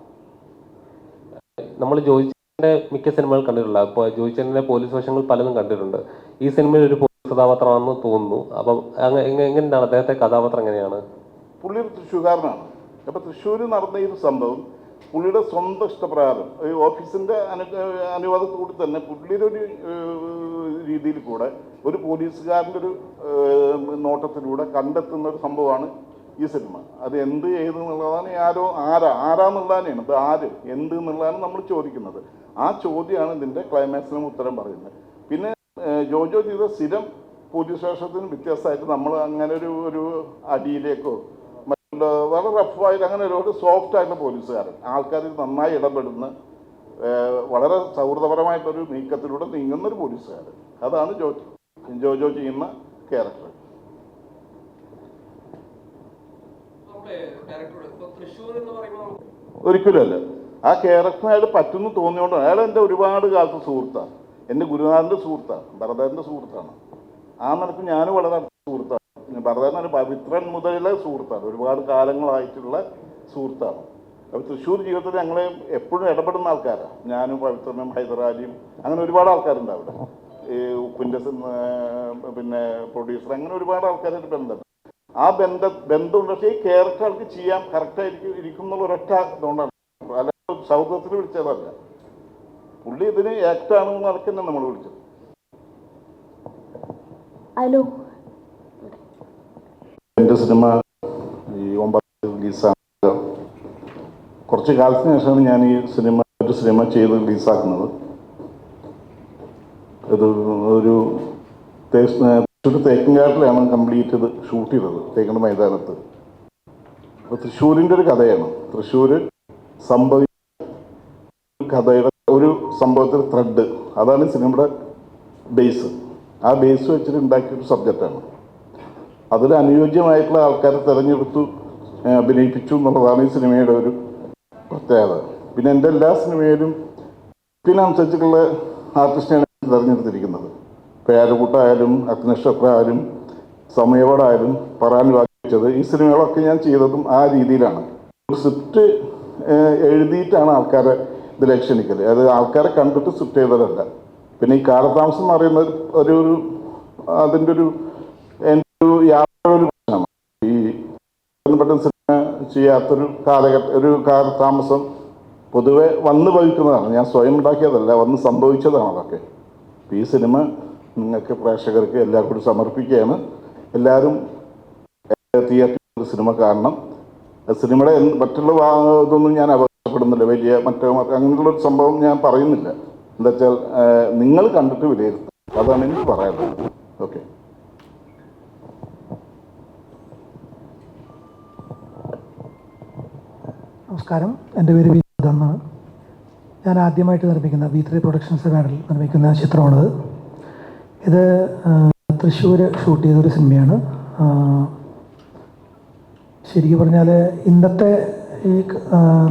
[SPEAKER 3] നമ്മൾ ജോയിച്ചേട്ടൻ്റെ മിക്ക സിനിമകൾ കണ്ടിട്ടുള്ള, അപ്പോൾ ജോയിച്ചേട്ടൻ്റെ പോലീസ് വേഷങ്ങൾ പലതും കണ്ടിട്ടുണ്ട്. ഈ സിനിമയിൽ ഒരു പോലീസ് കഥാപാത്രമാണെന്ന് തോന്നുന്നു. അപ്പം എങ്ങനെയാണ് അദ്ദേഹത്തെ കഥാപാത്രം എങ്ങനെയാണ്?
[SPEAKER 5] പുള്ളി ഒരു തൃശ്ശൂർക്കാരനാണ്. അപ്പോൾ തൃശ്ശൂരിൽ നടന്ന ഈ ഒരു സംഭവം പുള്ളിയുടെ സ്വന്തം ഇഷ്ടപ്രകാരം, ഈ ഓഫീസിൻ്റെ അനുവാദത്തോടെ തന്നെ പുള്ളിയുടെ ഒരു രീതിയിൽ കൂടെ ഒരു പോലീസുകാരൻ്റെ ഒരു നോട്ടത്തിലൂടെ കണ്ടെത്തുന്ന ഒരു സംഭവമാണ് ഈ സിനിമ. അത് എന്ത് ചെയ്തെന്നുള്ളതാണ് ആരാന്നുള്ളതാണ്. ഇത് ആര് എന്ത് എന്നുള്ളതാണ് നമ്മൾ ചോദിക്കുന്നത്. ആ ചോദ്യമാണ് ഇതിൻ്റെ ക്ലൈമാക്സിനും ഉത്തരം പറയുന്നത്. പിന്നെ ജോജോ ചെയ്ത സ്ഥിരം പോലീസ് സ്റ്റേഷനത്തിന് വ്യത്യാസമായിട്ട് നമ്മൾ അങ്ങനെ ഒരു അടിയിലേക്കോ വളരെ റഫായിട്ട് അങ്ങനെ ഒരു സോഫ്റ്റ് ആയിട്ടുള്ള പോലീസുകാരൻ, ആൾക്കാരിൽ നന്നായി ഇടപെടുന്ന, വളരെ സൗഹൃദപരമായിട്ടൊരു നീക്കത്തിലൂടെ നീങ്ങുന്നൊരു പോലീസുകാരൻ. അതാണ് ജോജോ ചെയ്യുന്ന ക്യാരക്ടർ. ഒരിക്കലുമല്ല. ആ ക്യാരക്ടറിനായിട്ട് പറ്റുന്നു തോന്നിയോണ്ടാണ്. അയാൾ എൻ്റെ ഒരുപാട് കാലത്ത് സുഹൃത്താണ്, എൻ്റെ ഗുരുനാഥൻ്റെ സുഹൃത്താണ്, ഭരതൻ്റെ സുഹൃത്താണ്. ആ നിലക്ക് ഞാനും വളരെ അടുത്ത സുഹൃത്താണ്. ഭരതൻ പവിത്രൻ മുതലുള്ള സുഹൃത്താണ്, ഒരുപാട് കാലങ്ങളായിട്ടുള്ള സുഹൃത്താണ്. അപ്പോൾ തൃശ്ശൂർ ജീവിതത്തിൽ ഞങ്ങൾ എപ്പോഴും ഇടപെടുന്ന ആൾക്കാരാണ്. ഞാനും പവിത്രനും ഹൈദരാലിയും അങ്ങനെ ഒരുപാട് ആൾക്കാരുണ്ട് അവിടെ. ഈ ഉപ്പിൻ്റെ പിന്നെ പ്രൊഡ്യൂസർ, അങ്ങനെ ഒരുപാട് ആൾക്കാരായിട്ട് ബന്ധമുണ്ട്. ആ ബന്ധമുണ്ട്. പക്ഷേ ഈ ക്യാരക്ടർ ആൾക്ക് ചെയ്യാൻ കറക്റ്റായിരിക്കും ഇരിക്കും എന്നുള്ള ഒരൊറ്റ ഇതുകൊണ്ടാണ്. അല്ല സൗഹൃദത്തിൽ വിളിച്ചതല്ല, പുള്ളി ഇതിന് ആക്ടാണെന്ന് നടക്ക് തന്നെ നമ്മൾ വിളിച്ചത്.
[SPEAKER 1] ഹലോ,
[SPEAKER 5] എൻ്റെ സിനിമ ഈ 9 റിലീസാണ്. കുറച്ച് കാലത്തിന് ശേഷമാണ് ഞാൻ ഈ ഒരു സിനിമ ചെയ്ത് റിലീസാക്കുന്നത്. ഇത് ഒരു തൃശ്ശൂർ തേക്കിൻകാട്ടിലാണ് കംപ്ലീറ്റ് ഇത് ഷൂട്ട് ചെയ്തത്, തേക്കണ്ട മൈതാനത്ത്. അപ്പോൾ തൃശ്ശൂരിൻ്റെ ഒരു കഥയാണ്. തൃശ്ശൂർ സംഭവിച്ച കഥയുടെ ഒരു സംഭവത്തിൽ ത്രെഡ്, അതാണ് സിനിമയുടെ ബേസ്. ആ ബേസ് വെച്ചിട്ട് ഉണ്ടാക്കിയൊരു സബ്ജക്റ്റാണ്. അതിൽ അനുയോജ്യമായിട്ടുള്ള ആൾക്കാരെ തിരഞ്ഞെടുത്തു അഭിനയിപ്പിച്ചു എന്നുള്ളതാണ് ഈ സിനിമയുടെ ഒരു പ്രത്യേകത. പിന്നെ എൻ്റെ എല്ലാ സിനിമയിലും ഇതിനനുസരിച്ചുള്ള ആർട്ടിസ്റ്റിനെയാണ് തിരഞ്ഞെടുത്തിരിക്കുന്നത്. പേരകൂട്ടായാലും അഗ്നിനക്ഷത്രമായാലും സമയവടായാലും പറയാൻ വായിച്ചത്, ഈ സിനിമകളൊക്കെ ഞാൻ ചെയ്തതും ആ രീതിയിലാണ്. ഒരു സ്ക്രിപ്റ്റ് എഴുതിയിട്ടാണ് ആൾക്കാരെ ഇതിലേക്ക് ക്ഷണിക്കൽ. അത് ആൾക്കാരെ കണ്ടിട്ട് സ്ക്രിപ്റ്റ് ചെയ്തതല്ല. പിന്നെ ഈ കാലതാമസം എന്ന് പറയുന്നത് അതിൻ്റെ ഒരു യാതൊരു പ്രശ്നമാണ്. ഈ പെട്ടെന്ന് സിനിമ ചെയ്യാത്തൊരു കാലതാമസം പൊതുവെ വന്നു ഭവിക്കുന്നതാണ്. ഞാൻ സ്വയം ഉണ്ടാക്കിയതല്ല, വന്ന് സംഭവിച്ചതാണ് അതൊക്കെ. ഈ സിനിമ നിങ്ങൾക്ക് പ്രേക്ഷകർക്ക് എല്ലാവർക്കും സമർപ്പിക്കുകയാണ്. എല്ലാവരും തിയേറ്ററിൽ സിനിമ കാണണം. സിനിമയുടെ മറ്റുള്ള ഇതൊന്നും ഞാൻ അവകാശപ്പെടുന്നില്ല, വലിയ അങ്ങനെയുള്ളൊരു സംഭവം ഞാൻ പറയുന്നില്ല. എന്താ വെച്ചാൽ നിങ്ങൾ കണ്ടിട്ട് വിലയിരുത്തും, അതാണ് എനിക്ക് പറയാനുള്ളത്. ഓക്കെ.
[SPEAKER 6] നമസ്കാരം, എൻ്റെ പേര് വിനോദ് എന്നാണ്. ഞാൻ ആദ്യമായിട്ട് നിർമ്മിക്കുന്ന V3 പ്രൊഡക്ഷൻസ് ബാനറിൽ നിർമ്മിക്കുന്ന ചിത്രമാണിത്. ഇത് തൃശ്ശൂർ ഷൂട്ട് ചെയ്തൊരു സിനിമയാണ്. ശരിക്കും പറഞ്ഞാൽ ഇന്നത്തെ ഈ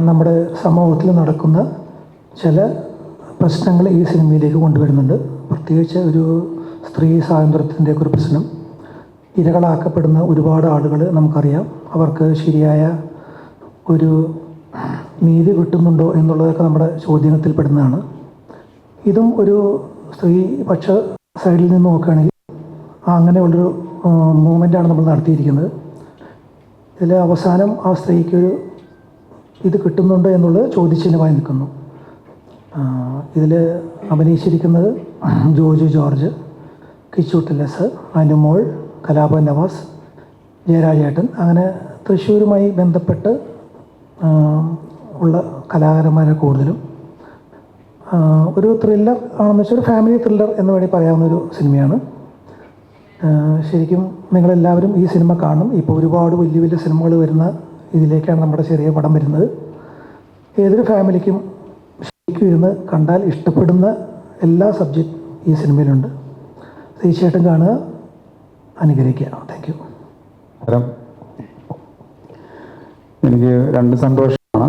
[SPEAKER 6] നമ്മുടെ സമൂഹത്തിൽ നടക്കുന്ന ചില പ്രശ്നങ്ങൾ ഈ സിനിമയിലേക്ക് കൊണ്ടുവരുന്നുണ്ട്. പ്രത്യേകിച്ച് ഒരു സ്ത്രീ സ്വാതന്ത്ര്യത്തിൻ്റെയൊക്കെ ഒരു പ്രശ്നം. ഇരകളാക്കപ്പെടുന്ന ഒരുപാട് ആളുകൾ നമുക്കറിയാം. അവർക്ക് ശരിയായ ഒരു നീതി കിട്ടുന്നുണ്ടോ എന്നുള്ളതൊക്കെ നമ്മുടെ ചോദ്യത്തിൽപ്പെടുന്നതാണ്. ഇതും ഒരു സ്ത്രീപക്ഷ സൈഡിൽ നിന്ന് നോക്കുകയാണെങ്കിൽ അങ്ങനെയുള്ളൊരു മൂവ്മെൻ്റാണ് നമ്മൾ നടത്തിയിരിക്കുന്നത്. ഇതിൽ അവസാനം ആ സ്ത്രീക്കൊരു ഇത് കിട്ടുന്നുണ്ടോ എന്നുള്ളത് ചോദ്യചിഹ്നമായി നിൽക്കുന്നു. ഇതിൽ അഭിനയിച്ചിരിക്കുന്നത് ജോജു ജോർജ്, കിച്ചു ടില്ലസ്, അനുമോൾ, കലാപൻ നവാസ്, ജയരാജേട്ടൻ, അങ്ങനെ തൃശ്ശൂരുമായി ബന്ധപ്പെട്ട് ഉള്ള കലാകാരന്മാരെ കൂടുതലും. ഒരു ത്രില്ലർ ആണെന്ന് വെച്ചാൽ ഒരു ഫാമിലി ത്രില്ലർ എന്ന് വേണ്ടി പറയാവുന്നൊരു സിനിമയാണ്. ശരിക്കും നിങ്ങളെല്ലാവരും ഈ സിനിമ കാണും. ഇപ്പോൾ ഒരുപാട് വലിയ വലിയ സിനിമകൾ വരുന്ന ഇതിലേക്കാണ് നമ്മുടെ ചെറിയ പടം വരുന്നത്. ഏതൊരു ഫാമിലിക്കും ശരിക്കും ഇരുന്ന് കണ്ടാൽ ഇഷ്ടപ്പെടുന്ന എല്ലാ സബ്ജക്റ്റ് ഈ സിനിമയിലുണ്ട്. തീർച്ചയായിട്ടും കാണുക, അനുഗ്രഹിക്കുക. Thank you.
[SPEAKER 7] എനിക്ക് രണ്ട് സന്തോഷമാണ്.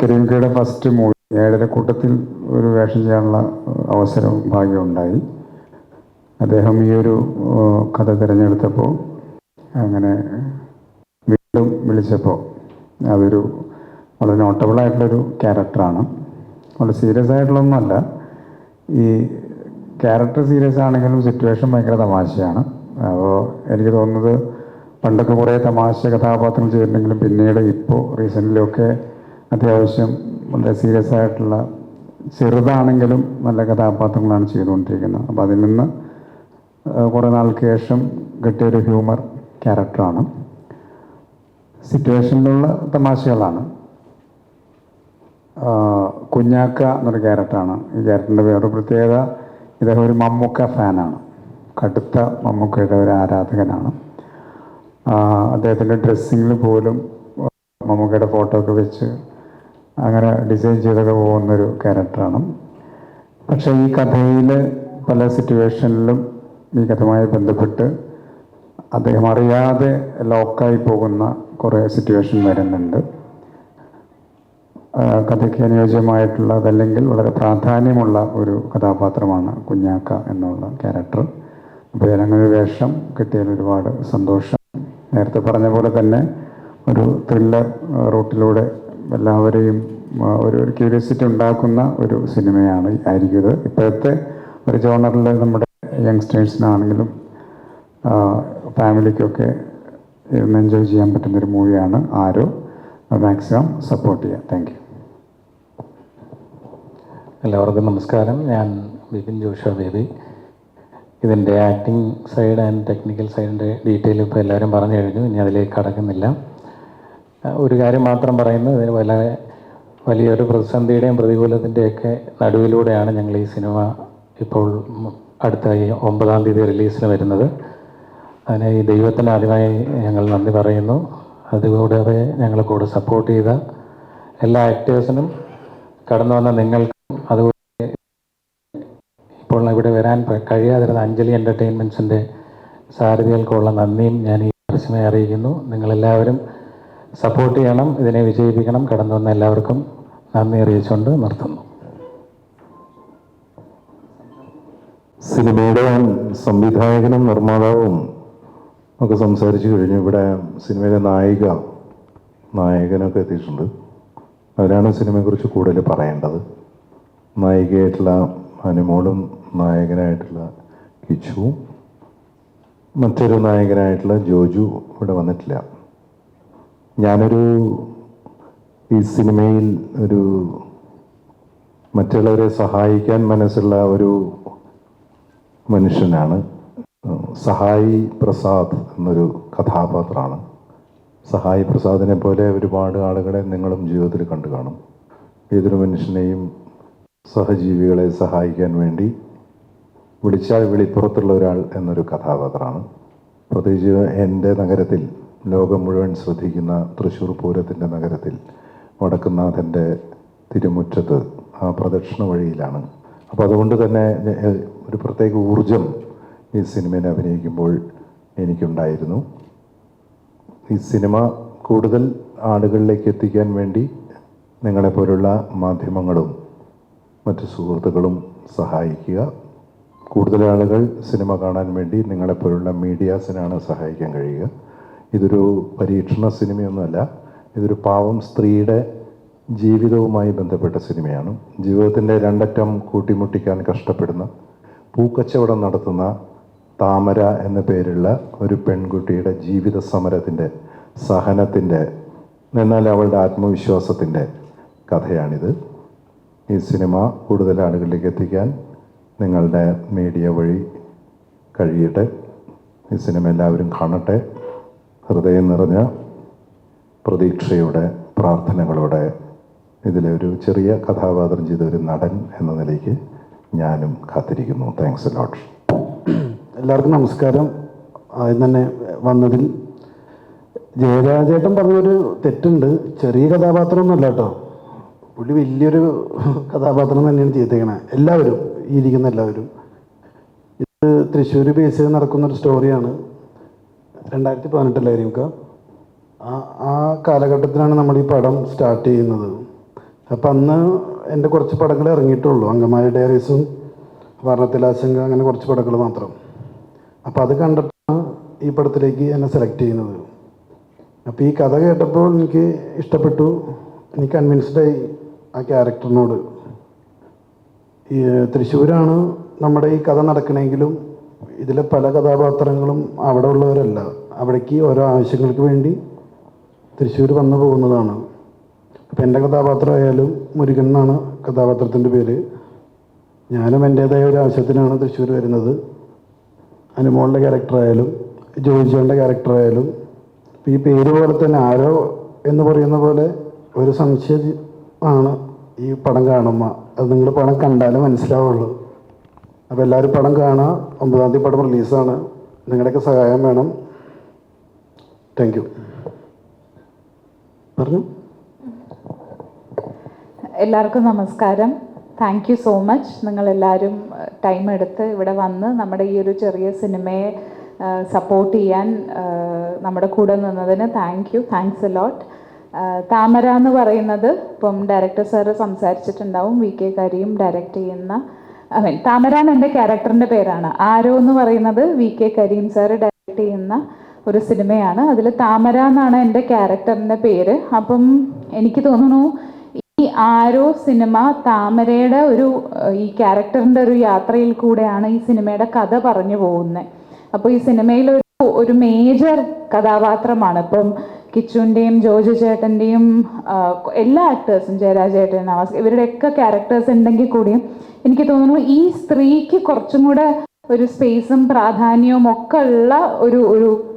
[SPEAKER 7] കരീംകയുടെ ഫസ്റ്റ് മൂവി ഏഴരക്കൂട്ടത്തിൽ ഒരു വേഷം ചെയ്യാനുള്ള അവസരവും ഭാഗ്യവും ഉണ്ടായി. അദ്ദേഹം ഈ ഒരു കഥ തിരഞ്ഞെടുത്തപ്പോൾ അങ്ങനെ വീണ്ടും വിളിച്ചപ്പോൾ അതൊരു വളരെ നോട്ടബിളായിട്ടുള്ളൊരു ക്യാരക്ടറാണ്. വളരെ സീരിയസ് ആയിട്ടുള്ളൊന്നുമല്ല. ഈ ക്യാരക്ടർ സീരിയസ് ആണെങ്കിലും സിറ്റുവേഷൻ ഭയങ്കര തമാശയാണ്. അപ്പോൾ എനിക്ക് തോന്നുന്നത് പണ്ടൊക്കെ കുറേ തമാശ കഥാപാത്രങ്ങൾ ചെയ്തിട്ടുണ്ടെങ്കിലും പിന്നീട് ഇപ്പോൾ റീസെൻ്റ്ലിയൊക്കെ അത്യാവശ്യം വളരെ സീരിയസ് ആയിട്ടുള്ള ചെറുതാണെങ്കിലും നല്ല കഥാപാത്രങ്ങളാണ് ചെയ്തുകൊണ്ടിരിക്കുന്നത്. അപ്പോൾ അതിൽ നിന്ന് കുറേ നാൾക്ക് ശേഷം കിട്ടിയൊരു ഹ്യൂമർ ക്യാരക്ടറാണ്. സിറ്റുവേഷനിലുള്ള തമാശകളാണ്. കുഞ്ഞാക്ക എന്നൊരു ക്യാരക്ടറാണ്. ഈ ക്യാരക്ടറിൻ്റെ വേറൊരു പ്രത്യേകത, ഇദ്ദേഹം ഒരു മമ്മൂക്ക ഫാനാണ്. കടുത്ത മമ്മൂക്കയുടെ ഒരു ആരാധകനാണ്. അദ്ദേഹത്തിൻ്റെ ഡ്രസ്സിങ്ങിൽ പോലും മമ്മൂക്കയുടെ ഫോട്ടോ ഒക്കെ വെച്ച് അങ്ങനെ ഡിസൈൻ ചെയ്തൊക്കെ പോകുന്നൊരു ക്യാരക്ടറാണ്. പക്ഷേ ഈ കഥയിൽ പല സിറ്റുവേഷനിലും ഈ കഥയുമായി ബന്ധപ്പെട്ട് അദ്ദേഹം അറിയാതെ ലോക്കായി പോകുന്ന കുറേ സിറ്റുവേഷൻ വരുന്നുണ്ട്. കഥയ്ക്ക് അനുയോജ്യമായിട്ടുള്ളതല്ലെങ്കിൽ വളരെ പ്രാധാന്യമുള്ള ഒരു കഥാപാത്രമാണ് കുഞ്ഞാക്ക എന്നുള്ള ക്യാരക്ടർ. അപ്പോൾ ഇതിനങ്ങനെ വേഷം കിട്ടിയതിൽ ഒരുപാട് സന്തോഷം. നേരത്തെ പറഞ്ഞ പോലെ തന്നെ ഒരു ത്രില്ലർ റൂട്ടിലൂടെ എല്ലാവരെയും ഒരു ക്യൂരിയോസിറ്റി ഉണ്ടാക്കുന്ന ഒരു സിനിമയാണ് ആയിരിക്കും ഇത്. ഇപ്പോഴത്തെ ഒരു ജോണറിൽ നമ്മുടെ യങ്സ്റ്റേഴ്സിനാണെങ്കിലും ഫാമിലിക്കൊക്കെ ഇരുന്ന് എൻജോയ് ചെയ്യാൻ പറ്റുന്നൊരു മൂവിയാണ് ആരോ. മാക്സിമം സപ്പോർട്ട് ചെയ്യാം. Thank you.
[SPEAKER 8] എല്ലാവർക്കും നമസ്കാരം. ഞാൻ ബിപിൻ ജോഷുവ ബേബി. ഇതിൻ്റെ ആക്ടിങ് സൈഡ് ആൻഡ് ടെക്നിക്കൽ സൈഡിൻ്റെ ഡീറ്റെയിൽ ഇപ്പോൾ എല്ലാവരും പറഞ്ഞു കഴിഞ്ഞു. ഇനി അതിലേക്ക് കടക്കുന്നില്ല. ഒരു കാര്യം മാത്രം പറയുന്നത്, ഇതിന് വലിയൊരു പ്രതിസന്ധിയുടെയും പ്രതികൂലത്തിൻ്റെയൊക്കെ നടുവിലൂടെയാണ് ഞങ്ങൾ ഈ സിനിമ ഇപ്പോൾ അടുത്ത 9-ാം തീയതി റിലീസിന് വരുന്നത്. അതിന് ഈ ദൈവത്തിന് ആദ്യമായി ഞങ്ങൾ നന്ദി പറയുന്നു. അതുകൂടാതെ ഞങ്ങളെ കൂടെ സപ്പോർട്ട് ചെയ്ത എല്ലാ ആക്ടേഴ്സിനും, കടന്നു വന്ന നിങ്ങൾക്കും, അതുപോലെ ഇപ്പോൾ ഇവിടെ വരാൻ കഴിയാതിരുന്ന അഞ്ജലി എൻ്റർടൈൻമെൻറ്റ്സിൻ്റെ സാരഥികൾക്കുള്ള നന്ദിയും ഞാൻ ഈ പരസ്യമായി അറിയിക്കുന്നു. നിങ്ങളെല്ലാവരും സപ്പോർട്ട് ചെയ്യണം, ഇതിനെ വിജയിപ്പിക്കണം. കടന്നു വന്ന എല്ലാവർക്കും നന്ദി അറിയിച്ചുകൊണ്ട് നിർത്തുന്നു.
[SPEAKER 9] സിനിമയുടെ സംവിധായകനും നിർമ്മാതാവും ഒക്കെ സംസാരിച്ചു കഴിഞ്ഞു. ഇവിടെ സിനിമയിലെ നായകനൊക്കെ എത്തിയിട്ടുണ്ട്. അവരാണ് സിനിമയെക്കുറിച്ച് കൂടുതൽ പറയേണ്ടത്. നായികയായിട്ടുള്ള അനുമോളും നായകനായിട്ടുള്ള കിച്ചുവും മറ്റൊരു നായകനായിട്ടുള്ള ജോജു ഇവിടെ വന്നിട്ടില്ല. ഈ സിനിമയിൽ ഒരു മറ്റുള്ളവരെ സഹായിക്കാൻ മനസ്സുള്ള ഒരു മനുഷ്യനാണ്. സഹായി പ്രസാദ് എന്നൊരു കഥാപാത്രമാണ്. സഹായി പ്രസാദിനെ പോലെ ഒരുപാട് ആളുകളെ നിങ്ങളും ജീവിതത്തിൽ കണ്ടു കാണും. ഏതൊരു മനുഷ്യനെയും സഹജീവികളെ സഹായിക്കാൻ വേണ്ടി വിളിച്ചാൽ വിളിപ്പുറത്തുള്ള ഒരാൾ എന്നൊരു കഥാപാത്രമാണ്. പ്രത്യേകിച്ച് എൻ്റെ നഗരത്തിൽ, ലോകം മുഴുവൻ ശ്രദ്ധിക്കുന്ന തൃശ്ശൂർ പൂരത്തിൻ്റെ നഗരത്തിൽ വടക്കുന്നാഥൻ്റെ തിരുമുറ്റത്ത് ആ പ്രദക്ഷിണ വഴിയിലാണ് അപ്പോൾ അതുകൊണ്ട് തന്നെ ഒരു പ്രത്യേക ഊർജം ഈ സിനിമയിൽ അഭിനയിക്കുമ്പോൾ എനിക്കുണ്ടായിരുന്നു. ഈ സിനിമ കൂടുതൽ ആളുകളിലേക്ക് എത്തിക്കാൻ വേണ്ടി നിങ്ങളെപ്പോലുള്ള മാധ്യമങ്ങളും മറ്റു സുഹൃത്തുക്കളും സഹായിക്കുക. കൂടുതൽ ആളുകൾ സിനിമ കാണാൻ വേണ്ടി നിങ്ങളെപ്പോലുള്ള മീഡിയാസിനാണ് സഹായിക്കാൻ കഴിയുക. ഇതൊരു പരീക്ഷണ സിനിമയൊന്നുമല്ല, ഇതൊരു പാവം സ്ത്രീയുടെ ജീവിതവുമായി ബന്ധപ്പെട്ട സിനിമയാണ്. ജീവിതത്തിൻ്റെ രണ്ടറ്റം കൂട്ടിമുട്ടിക്കാൻ കഷ്ടപ്പെടുന്ന, പൂക്കച്ചവടം നടത്തുന്ന താമര എന്ന പേരുള്ള ഒരു പെൺകുട്ടിയുടെ ജീവിത സമരത്തിൻ്റെ, സഹനത്തിൻ്റെ, എന്നാൽ അവളുടെ ആത്മവിശ്വാസത്തിൻ്റെ കഥയാണിത്. ഈ സിനിമ കൂടുതൽ ആളുകളിലേക്ക് എത്തിക്കാൻ നിങ്ങളുടെ മീഡിയ വഴി കഴിയട്ടെ. ഈ സിനിമ എല്ലാവരും കാണട്ടെ. ഹൃദയം നിറഞ്ഞ പ്രതീക്ഷയോടെ, പ്രാർത്ഥനകളോടെ ഇതിലെ ഒരു ചെറിയ കഥാപാത്രം ചെയ്ത ഒരു നടൻ എന്ന നിലയ്ക്ക് ഞാനും കാത്തിരിക്കുന്നു. Thanks a lot.
[SPEAKER 4] എല്ലാവർക്കും നമസ്കാരം. ആദ്യം തന്നെ വന്നതിൽ ജയരാജേട്ടൻ പറഞ്ഞൊരു തെറ്റുണ്ട്. ചെറിയ കഥാപാത്രമൊന്നുമല്ല കേട്ടോ, പുള്ളി വലിയൊരു കഥാപാത്രം തന്നെയാണ് ചെയ്തേക്കണേ. എല്ലാവരും, ഈ ഇരിക്കുന്ന എല്ലാവരും. ഇത് തൃശ്ശൂർ ബേസ് ചെയ്ത് നടക്കുന്നൊരു സ്റ്റോറിയാണ്. 2018 ആ കാലഘട്ടത്തിലാണ് നമ്മൾ ഈ പടം സ്റ്റാർട്ട് ചെയ്യുന്നത്. അപ്പം അന്ന് എൻ്റെ കുറച്ച് പടങ്ങൾ ഇറങ്ങിയിട്ടുള്ളൂ. അങ്കമാലി ഡയറീസും വർണ്ണത്തിലാശങ്ക, അങ്ങനെ കുറച്ച് പടങ്ങൾ മാത്രം. അപ്പോൾ അത് കണ്ടിട്ടാണ് ഈ പടത്തിലേക്ക് എന്നെ സെലക്ട് ചെയ്യുന്നത്. അപ്പോൾ ഈ കഥ കേട്ടപ്പോൾ എനിക്ക് ഇഷ്ടപ്പെട്ടു. എനിക്ക് കൺവിൻസ്ഡായി ആ ക്യാരക്ടറിനോട്. ഈ തൃശ്ശൂരാണ് നമ്മുടെ ഈ കഥ നടക്കണമെങ്കിലും ഇതിലെ പല കഥാപാത്രങ്ങളും അവിടെ ഉള്ളവരല്ല. അവിടേക്ക് ഓരോ ആവശ്യങ്ങൾക്ക് വേണ്ടി തൃശ്ശൂർ വന്നു പോകുന്നതാണ്. അപ്പോൾ എൻ്റെ കഥാപാത്രമായാലും മുരുകൻ എന്നാണ് കഥാപാത്രത്തിൻ്റെ പേര്. ഞാനും എൻ്റേതായ ഒരു ആവശ്യത്തിനാണ് തൃശ്ശൂർ വരുന്നത്. അനുമോളുടെ ക്യാരക്ടറായാലും ജോജിയുടെ ക്യാരക്ടറായാലും ഈ പേര് പോലെ തന്നെ ആരോ എന്ന് പറയുന്ന പോലെ ഒരു സംശയം ആണ് ഈ പടം കാണുമ്പോൾ. അത് നിങ്ങൾ പടം കണ്ടാലേ മനസ്സിലാവുള്ളൂ. അപ്പോൾ എല്ലാവരും പടം കാണുക. 9-ാം തീയതി പടം റിലീസാണ്. നിങ്ങളുടെയൊക്കെ സഹായം വേണം. Thank you. പറഞ്ഞു.
[SPEAKER 2] എല്ലാവർക്കും നമസ്കാരം. Thank you so much. നിങ്ങളെല്ലാവരും ടൈം എടുത്ത് ഇവിടെ വന്ന് നമ്മുടെ ഈ ഒരു ചെറിയ സിനിമയെ സപ്പോർട്ട് ചെയ്യാൻ നമ്മുടെ കൂടെ നിന്നതിന് താങ്ക്സ് എ ലോട്ട്. താമര എന്ന് പറയുന്നത് ഇപ്പം ഡയറക്ടർ സാറ് സംസാരിച്ചിട്ടുണ്ടാവും. VK കരീം ഡയറക്റ്റ് ചെയ്യുന്ന, താമര എന്ന് എൻ്റെ ക്യാരക്ടറിൻ്റെ പേരാണ്. ആരോ എന്ന് പറയുന്നത് VK കരീം സാറ് ഡയറക്റ്റ് ചെയ്യുന്ന ഒരു സിനിമയാണ്. അതിൽ താമര എന്നാണ് എൻ്റെ ക്യാരക്ടറിൻ്റെ പേര്. അപ്പം എനിക്ക് തോന്നുന്നു ഈ ആരോ സിനിമ താമരയുടെ ഈ ക്യാരക്ടറിൻ്റെ ഒരു യാത്രയിൽ കൂടെയാണ് ഈ സിനിമയുടെ കഥ പറഞ്ഞു പോകുന്നത്. അപ്പോൾ ഈ സിനിമയിൽ ഒരു മേജർ കഥാപാത്രമാണ്. ഇപ്പം കിച്ചുവിൻ്റെയും ജോജു ചേട്ടൻ്റെയും എല്ലാ ആക്ടേഴ്സും, ജയരാജ് ചേട്ടൻ, നവാസ്, ഇവരുടെയൊക്കെ ക്യാരക്ടേഴ്സ് ഉണ്ടെങ്കിൽ കൂടിയും എനിക്ക് തോന്നുന്നു ഈ സ്ത്രീക്ക് കുറച്ചും കൂടെ ഒരു സ്പേസും പ്രാധാന്യവും ഒക്കെ ഉള്ള ഒരു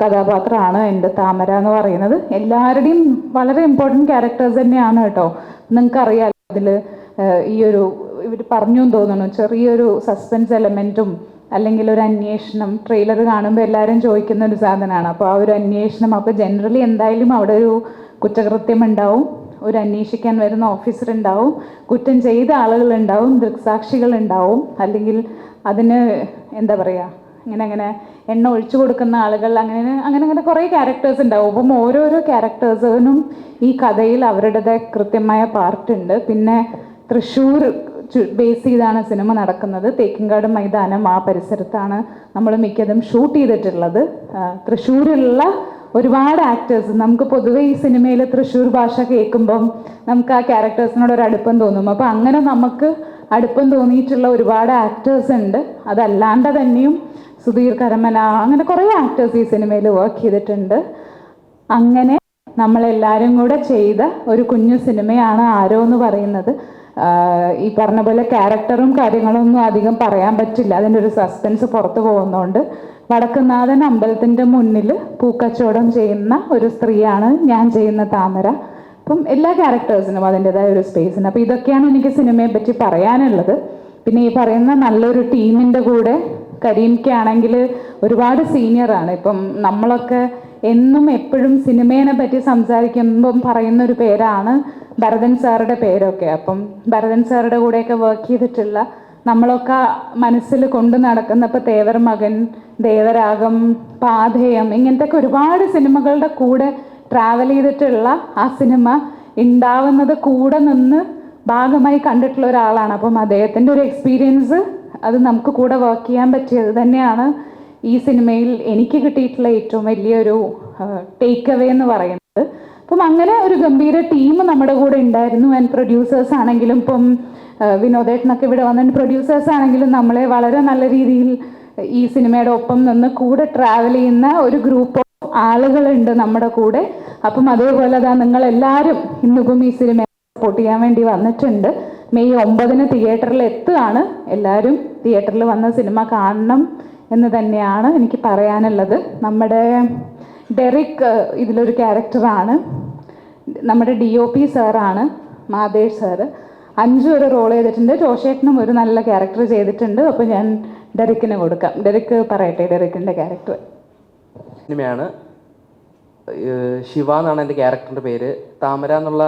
[SPEAKER 2] കഥാപാത്രമാണ് എൻ്റെ താമര എന്ന് പറയുന്നത്. എല്ലാവരുടെയും വളരെ ഇമ്പോർട്ടൻറ്റ് ക്യാരക്ടേഴ്സ് തന്നെയാണ് കേട്ടോ. നിങ്ങൾക്കറിയാം അതിൽ ഇവർ പറഞ്ഞു തോന്നുന്നു ചെറിയൊരു സസ്പെൻസ് എലമെൻറ്റും അല്ലെങ്കിൽ ഒരു അന്വേഷണം. ട്രെയിലർ കാണുമ്പോൾ എല്ലാവരും ചോദിക്കുന്ന ഒരു സാധനമാണ്. അപ്പോൾ ആ ഒരു അന്വേഷണം, അപ്പോൾ ജനറലി എന്തായാലും അവിടെ ഒരു കുറ്റകൃത്യം ഉണ്ടാവും, ഒരു അന്വേഷിക്കാൻ വരുന്ന ഓഫീസർ ഉണ്ടാവും, കുറ്റം ചെയ്ത ആളുകളുണ്ടാവും, ദൃക്സാക്ഷികളുണ്ടാവും, അല്ലെങ്കിൽ അതിന് എന്താ പറയുക, അങ്ങനെ എണ്ണ ഒഴിച്ചു കൊടുക്കുന്ന ആളുകൾ, അങ്ങനെ കുറേ ക്യാരക്ടേഴ്സ് ഉണ്ടാവും. അപ്പം ഓരോരോ ക്യാരക്ടേഴ്സിനും ഈ കഥയിൽ അവരുടേതായ കൃത്യമായ പാർട്ടുണ്ട്. പിന്നെ തൃശ്ശൂർ ബേസ് ചെയ്താണ് സിനിമ നടക്കുന്നത്. തേക്കിൻകാട് മൈതാനം ആ പരിസരത്താണ് നമ്മൾ മിക്കതും ഷൂട്ട് ചെയ്തിട്ടുള്ളത്. തൃശ്ശൂരിലുള്ള ഒരുപാട് ആക്ടേഴ്സ്, നമുക്ക് പൊതുവേ ഈ സിനിമയിൽ തൃശ്ശൂർ ഭാഷ കേൾക്കുമ്പം നമുക്ക് ആ ക്യാരക്ടേഴ്സിനോട് ഒരു അടുപ്പം തോന്നും. അപ്പോൾ അങ്ങനെ നമുക്ക് അടുപ്പം തോന്നിയിട്ടുള്ള ഒരുപാട് ആക്ടേഴ്സ് ഉണ്ട്. അതല്ലാണ്ട് തന്നെയും സുധീർ കരമന, അങ്ങനെ കുറേ ആക്ടേഴ്സ് ഈ സിനിമയിൽ വർക്ക് ചെയ്തിട്ടുണ്ട്. അങ്ങനെ നമ്മളെല്ലാവരും കൂടെ ചെയ്ത ഒരു കുഞ്ഞു സിനിമയാണ് ആരോ എന്ന് പറയുന്നത്. ഈ പറഞ്ഞ പോലെ ക്യാരക്ടറും കാര്യങ്ങളൊന്നും അധികം പറയാൻ പറ്റില്ല, അതിൻ്റെ ഒരു സസ്പെൻസ് പുറത്തു പോകുന്നതുകൊണ്ട്. വടക്കുന്നാഥൻ അമ്പലത്തിൻ്റെ മുന്നിൽ പൂക്കച്ചവടം ചെയ്യുന്ന ഒരു സ്ത്രീയാണ് ഞാൻ ചെയ്യുന്ന താമര. അപ്പം എല്ലാ ക്യാരക്ടേഴ്സിനും അതിൻ്റെതായ ഒരു സ്പേസിന്. അപ്പോൾ ഇതൊക്കെയാണ് എനിക്ക് സിനിമയെ പറ്റി പറയാനുള്ളത്. പിന്നെ ഈ പറയുന്ന നല്ലൊരു ടീമിൻ്റെ കൂടെ കരീംക്കാണെങ്കിൽ ഒരുപാട് സീനിയറാണ്. ഇപ്പം നമ്മളൊക്കെ എന്നും എപ്പോഴും സിനിമേനെ പറ്റി സംസാരിക്കുമ്പം പറയുന്നൊരു പേരാണ് ഭരതൻ സാറുടെ പേരൊക്കെ. അപ്പം ഭരതൻ സാറുടെ കൂടെയൊക്കെ വർക്ക് ചെയ്തിട്ടുള്ള നമ്മളൊക്കെ മനസ്സിൽ കൊണ്ടു നടക്കുന്ന ഇപ്പോൾ തേവർ മകൻ, ദേവരാഗം, പാഥേയം ഇങ്ങനത്തെ ഒരുപാട് സിനിമകളുടെ കൂടെ ട്രാവൽ ചെയ്തിട്ടുള്ള ആ സിനിമ ഉണ്ടാവുന്നത് കൂടെ നിന്ന് ഭാഗമായി കണ്ടിട്ടുള്ള ഒരാളാണ്. അപ്പം അദ്ദേഹത്തിൻ്റെ ഒരു എക്സ്പീരിയൻസ് അത് നമുക്ക് കൂടെ വർക്ക് ചെയ്യാൻ പറ്റിയത് തന്നെയാണ് ഈ സിനിമയിൽ എനിക്ക് കിട്ടിയിട്ടുള്ള ഏറ്റവും വലിയൊരു ടേക്ക് അവേ എന്ന് പറയുന്നത്. അപ്പം അങ്ങനെ ഒരു ഗംഭീര ടീം നമ്മുടെ കൂടെ ഉണ്ടായിരുന്നു. ആൻഡ് പ്രൊഡ്യൂസേഴ്സ് ആണെങ്കിലും ഇപ്പം വിനോദേട്ടനൊക്കെ ഇവിടെ വന്നിട്ട് പ്രൊഡ്യൂസേഴ്സ് ആണെങ്കിലും നമ്മളെ വളരെ നല്ല രീതിയിൽ ഈ സിനിമയുടെ ഒപ്പം നിന്ന് കൂടെ ട്രാവൽ ചെയ്യുന്ന ഒരു ഗ്രൂപ്പ് ഓഫ് ആളുകളുണ്ട് നമ്മുടെ കൂടെ. അപ്പം അതേപോലെ അതാ നിങ്ങളെല്ലാവരും ഇന്നിപ്പം ഈ സിനിമ സപ്പോർട്ട് ചെയ്യാൻ വേണ്ടി വന്നിട്ടുണ്ട്. മെയ് 9 തിയേറ്ററിൽ എത്തുകയാണ്. എല്ലാവരും തിയേറ്ററിൽ വന്ന സിനിമ കാണണം എന്ന് തന്നെയാണ് എനിക്ക് പറയാനുള്ളത്. നമ്മുടെ ഡെറിക് ഇതിലൊരു ക്യാരക്ടറാണ്. നമ്മുടെ DOP സാറാണ്, മാതേഷ് സാറ്. 5 ഒരു റോൾ ചെയ്തിട്ടുണ്ട്. ജോഷേട്ടനും ഒരു നല്ല ക്യാരക്ടർ ചെയ്തിട്ടുണ്ട്. അപ്പോൾ ഞാൻ ഡെറിക്കിന് കൊടുക്കാം. ഡെറിക് പറയട്ടെ ഡെറിക്കിൻ്റെ ക്യാരക്ടർ.
[SPEAKER 10] സിനിമയാണ്. ശിവ എന്നാണ് എൻ്റെ ക്യാരക്ടറിൻ്റെ പേര്. താമര എന്നുള്ള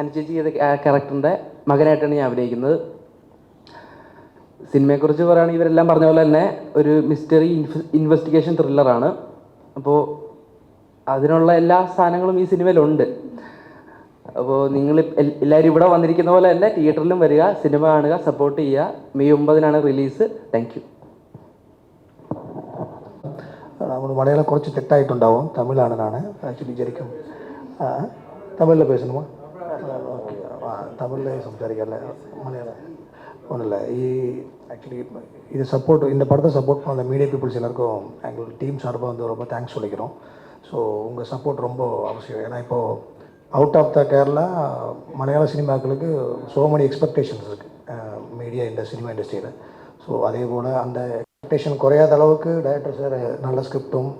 [SPEAKER 10] അനുചേച്ചി ചെയ്ത ക്യാരക്ടറിൻ്റെ മകനായിട്ടാണ് ഞാൻ അഭിനയിക്കുന്നത്. സിനിമയെക്കുറിച്ച് പറയുകയാണെങ്കിൽ ഇവരെല്ലാം പറഞ്ഞ പോലെ തന്നെ ഒരു മിസ്റ്ററി ഇൻവെസ്റ്റിഗേഷൻ ത്രില്ലറാണ്. അപ്പോൾ അതിനുള്ള എല്ലാ സാധനങ്ങളും ഈ സിനിമയിലുണ്ട്. അപ്പോൾ നിങ്ങൾ എല്ലാവരും ഇവിടെ വന്നിരിക്കുന്ന പോലെ തന്നെ തിയേറ്ററിലും വരിക, സിനിമ കാണുക, സപ്പോർട്ട് ചെയ്യുക. May 9 release. Thank you.
[SPEAKER 6] നമ്മൾ മലയാളം കുറച്ച് തെറ്റായിട്ടുണ്ടാവും. തമിഴാണെന്നാണ് ആക്ച്വലി ശരിക്കും. തമിഴിൽ പേസணுமா? ഓക്കെ, തമിഴിൽ സംസാരിക്കല്ലേ, മലയാളം ஒன்றும் ഈ ஆக்சுவலி இது சப்போர்ட், இந்த படத்தை சப்போர்ட் பண்ண மீடியா பீப்புள்ஸ் எல்லாருக்கும் எங்கள் டீம் சார்பாக வந்து ரொம்ப தேங்க்ஸ் சொல்லிக்கிறோம். ஸோ உங்கள் சப்போர்ட் ரொம்ப அவசியம். ஏன்னா இப்போது அவுட் ஆஃப் த கேரளா மலையாள சினிமாக்களுக்கு ஸோ மெனி எக்ஸ்பெக்டேஷன்ஸ் இருக்குது மீடியா சினிமா இண்டஸ்ட்ரியில். ஸோ அதே போல் அந்த எக்ஸ்பெக்டேஷன் குறையாத அளவுக்கு டைரக்டர் சார் நல்ல ஸ்கிரிப்டும்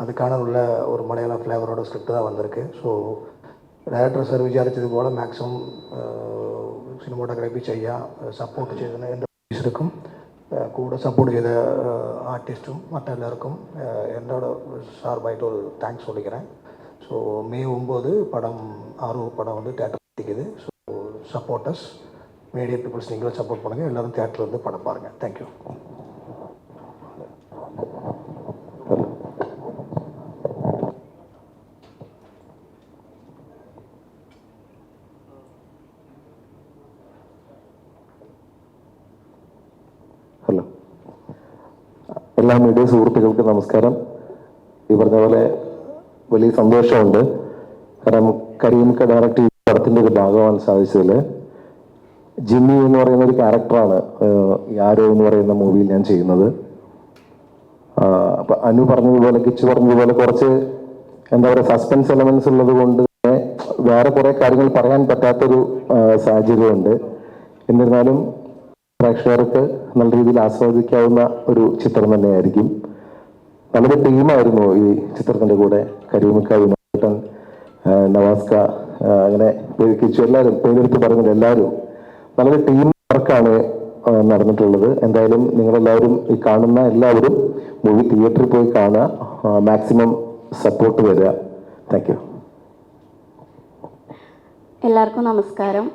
[SPEAKER 6] அதுக்கான உள்ள ஒரு மலையாள ஃப்ளேவரோட ஸ்கிரிப்ட் தான் வந்திருக்கு. ஸோ டைரക്ടർ സാർ വിചാരിച്ചതുപോലെ മാക്സിമം സിനിമോട്ടോഗ്രാഫി ചെയ്യാൻ സപ്പോർട്ട് ചെയ്തതിന് എൻ്റെ പ്രൊഡ്യൂസർക്കും കൂടെ സപ്പോർട്ട് ചെയ്ത ആർട്ടിസ്റ്റും മറ്റെല്ലാവർക്കും എന്നോട് സാർബായിട്ട് ഒരു താങ്ക്സ് சொல்லிக்கிறேன். ஸோ மே 9 படம் படம் வந்து தேட்டர் இருக்குது. ஸோ சப்போர்ட்டர்ஸ் மீடியா பீப்புள்ஸ் நீங்களும் சப்போர்ட் பண்ணுங்கள். எல்லோரும் தேட்டரில் வந்து படம் பாருங்கள். தேங்க்யூ.
[SPEAKER 9] ഹലോ, എല്ലാ മീഡിയ സുഹൃത്തുക്കൾക്കും നമസ്കാരം. ഈ പറഞ്ഞ പോലെ വലിയ സന്തോഷമുണ്ട്. കാരണം കരീംക്ക ഡയറക്റ്റ് ഈ പടത്തിൻ്റെ ഒരു ഭാഗമാകാൻ സാധിച്ചതിൽ. ജിമ്മി എന്ന് പറയുന്ന ഒരു ക്യാരക്ടറാണ് യാരോ എന്ന് പറയുന്ന മൂവിയിൽ ഞാൻ ചെയ്യുന്നത്. അപ്പം അനു പറഞ്ഞതുപോലെ, കിച്ചു പറഞ്ഞതുപോലെ കുറച്ച് എന്താ പറയുക സസ്പെൻസ് എലമെൻസ് ഉള്ളത് കൊണ്ട് തന്നെ വേറെ കുറേ കാര്യങ്ങൾ പറയാൻ പറ്റാത്തൊരു സാഹചര്യമുണ്ട്. എന്നിരുന്നാലും പ്രേക്ഷകർക്ക് നല്ല രീതിയിൽ ആസ്വദിക്കാവുന്ന ഒരു ചിത്രം തന്നെയായിരിക്കും. നല്ലൊരു ടീമായിരുന്നു ഈ ചിത്രത്തിൻ്റെ കൂടെ. കരീമിക്ക, വിനോദേട്ടൻ, നവാസ്ക, അങ്ങനെ കിച്ചു, എല്ലാവരും പേരെടുത്ത് പറയുന്നത് എല്ലാവരും നല്ലൊരു ടീം വർക്കാണ് നടന്നിട്ടുള്ളത്. എന്തായാലും നിങ്ങളെല്ലാവരും ഈ കാണുന്ന എല്ലാവരും മൂവി തിയേറ്ററിൽ പോയി കാണുക, മാക്സിമം സപ്പോർട്ട് തരിക. Thank you.
[SPEAKER 11] എല്ലാവർക്കും നമസ്കാരം.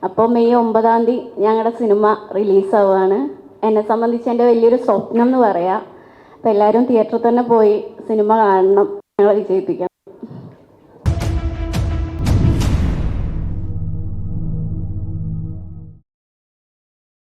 [SPEAKER 11] അപ്പോൾ മെയ് 9 ഞങ്ങളുടെ സിനിമ റിലീസാവുകയാണ്. എന്നെ സംബന്ധിച്ച് എൻ്റെ വലിയൊരു സ്വപ്നം എന്ന് പറയാം. അപ്പോൾ എല്ലാവരും തിയേറ്ററിൽ തന്നെ പോയി സിനിമ കാണണം, ഞങ്ങളെ വിജയിപ്പിക്കണം.